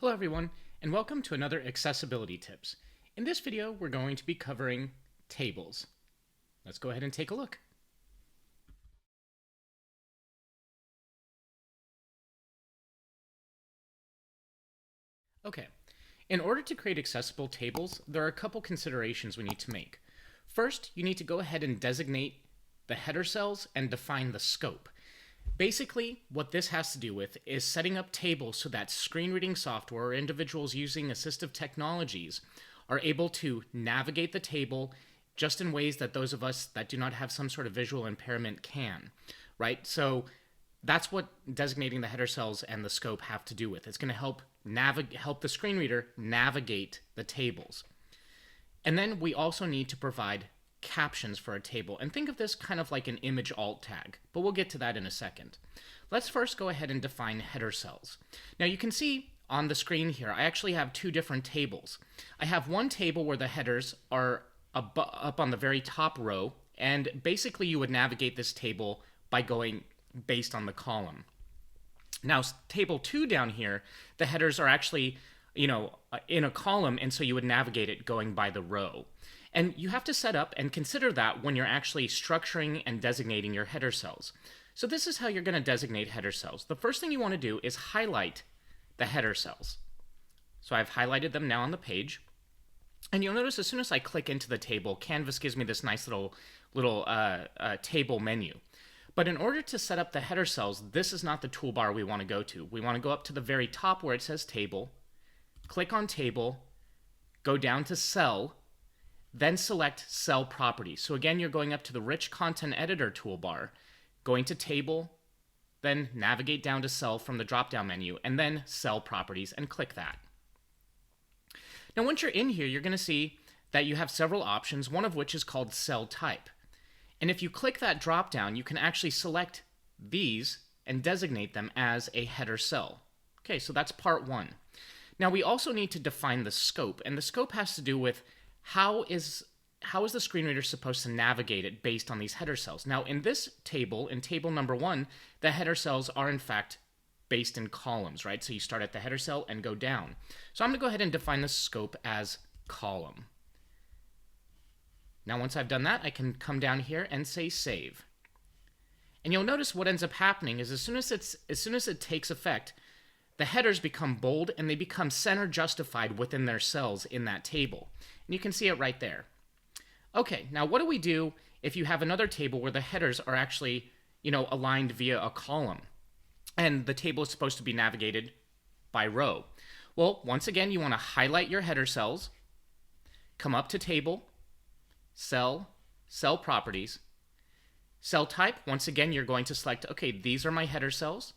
Hello everyone, and welcome to another Accessibility Tips. In this video, we're going to be covering tables. Let's go ahead and take a look. Okay, in order to create accessible tables, there are a couple considerations we need to make. First, you need to go ahead and designate the header cells and define the scope. Basically, what this has to do with is setting up tables so that screen reading software or individuals using assistive technologies are able to navigate the table just in ways that those of us that do not have some sort of visual impairment can, right? So that's what designating the header cells and the scope have to do with. It's going to help the screen reader navigate the tables. And then we also need to provide captions for a table, and think of this kind of like an image alt tag, but we'll get to that in a second. Let's first go ahead and define header cells. Now you can see on the screen here, I actually have two different tables. I have one table where the headers are up on the very top row, and basically you would navigate this table by going based on the column. Now table 2 down here, the headers are actually in a column, and so you would navigate it going by the row. And you have to set up and consider that when you're actually structuring and designating your header cells. So this is how you're going to designate header cells. The first thing you want to do is highlight the header cells. So I've highlighted them now on the page. And you'll notice as soon as I click into the table, Canvas gives me this nice little table menu. But in order to set up the header cells, this is not the toolbar we want to go to. We want to go up to the very top where it says Table, click on Table, go down to Cell, then select Cell Properties. So again, you're going up to the Rich Content Editor toolbar, going to Table, then navigate down to Cell from the drop-down menu, and then Cell Properties, and click that. Now once you're in here, you're going to see that you have several options, one of which is called Cell Type. And if you click that drop-down, you can actually select these and designate them as a header cell. Okay, so that's part one. Now we also need to define the scope, and the scope has to do with how is the screen reader supposed to navigate it based on these header cells. Now in this table, in table number 1, the header cells are in fact based in columns, right? So you start at the header cell and go down. So I'm going to go ahead and define the scope as column. Now once I've done that, I can come down here and say save. And you'll notice what ends up happening is as soon as it takes effect, the headers become bold and they become center justified within their cells in that table. And you can see it right there. Okay, now what do we do if you have another table where the headers are actually, aligned via a column and the table is supposed to be navigated by row? Well, once again, you want to highlight your header cells, come up to Table, Cell, Cell Properties, Cell Type. Once again, you're going to select, okay, these are my header cells.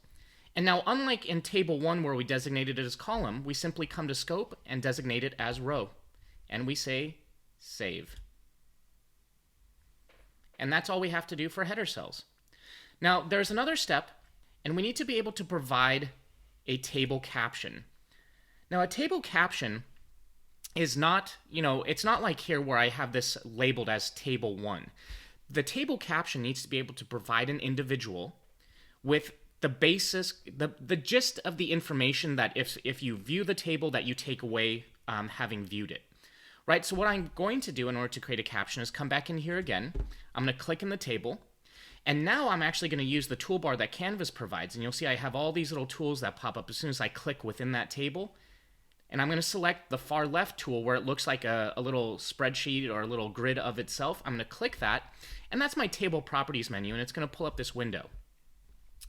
And now, unlike in table 1 where we designated it as column, we simply come to Scope and designate it as row. And we say Save. And that's all we have to do for header cells. Now, there's another step, and we need to be able to provide a table caption. Now, a table caption is not, it's not like here where I have this labeled as table 1. The table caption needs to be able to provide an individual with the basis, the gist of the information that if you view the table that you take away having viewed it, right? So what I'm going to do in order to create a caption is come back in here again. I'm going to click in the table, and now I'm actually going to use the toolbar that Canvas provides, and you'll see I have all these little tools that pop up as soon as I click within that table, and I'm going to select the far left tool where it looks like a little spreadsheet or a little grid of itself. I'm going to click that, and that's my table properties menu, and it's going to pull up this window.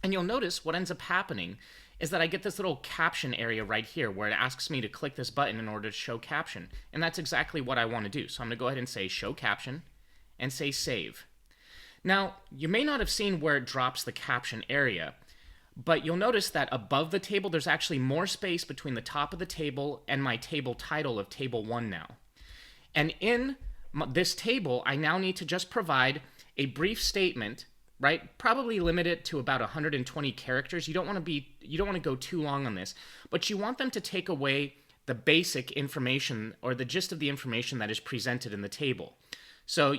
And you'll notice what ends up happening is that I get this little caption area right here where it asks me to click this button in order to show caption. And that's exactly what I want to do. So I'm going to go ahead and say show caption and say save. Now, you may not have seen where it drops the caption area, but you'll notice that above the table there's actually more space between the top of the table and my table title of table 1 now. And in this table, I now need to just provide a brief statement, right? Probably limit it to about 120 characters. You don't want to go too long on this, but you want them to take away the basic information or the gist of the information that is presented in the table. So,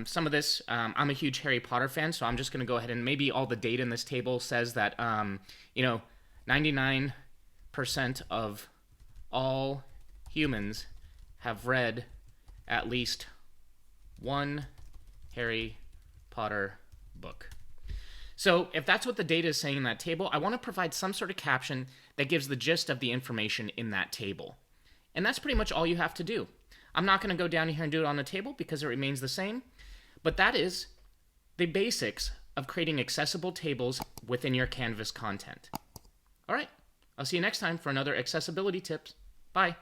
some of this, I'm a huge Harry Potter fan, so I'm just going to go ahead and maybe all the data in this table says that, 99% percent of all humans have read at least one Harry Potter book. So if that's what the data is saying in that table, I want to provide some sort of caption that gives the gist of the information in that table. And that's pretty much all you have to do. I'm not going to go down here and do it on the table because it remains the same, but that is the basics of creating accessible tables within your Canvas content. All right, I'll see you next time for another accessibility tips. Bye.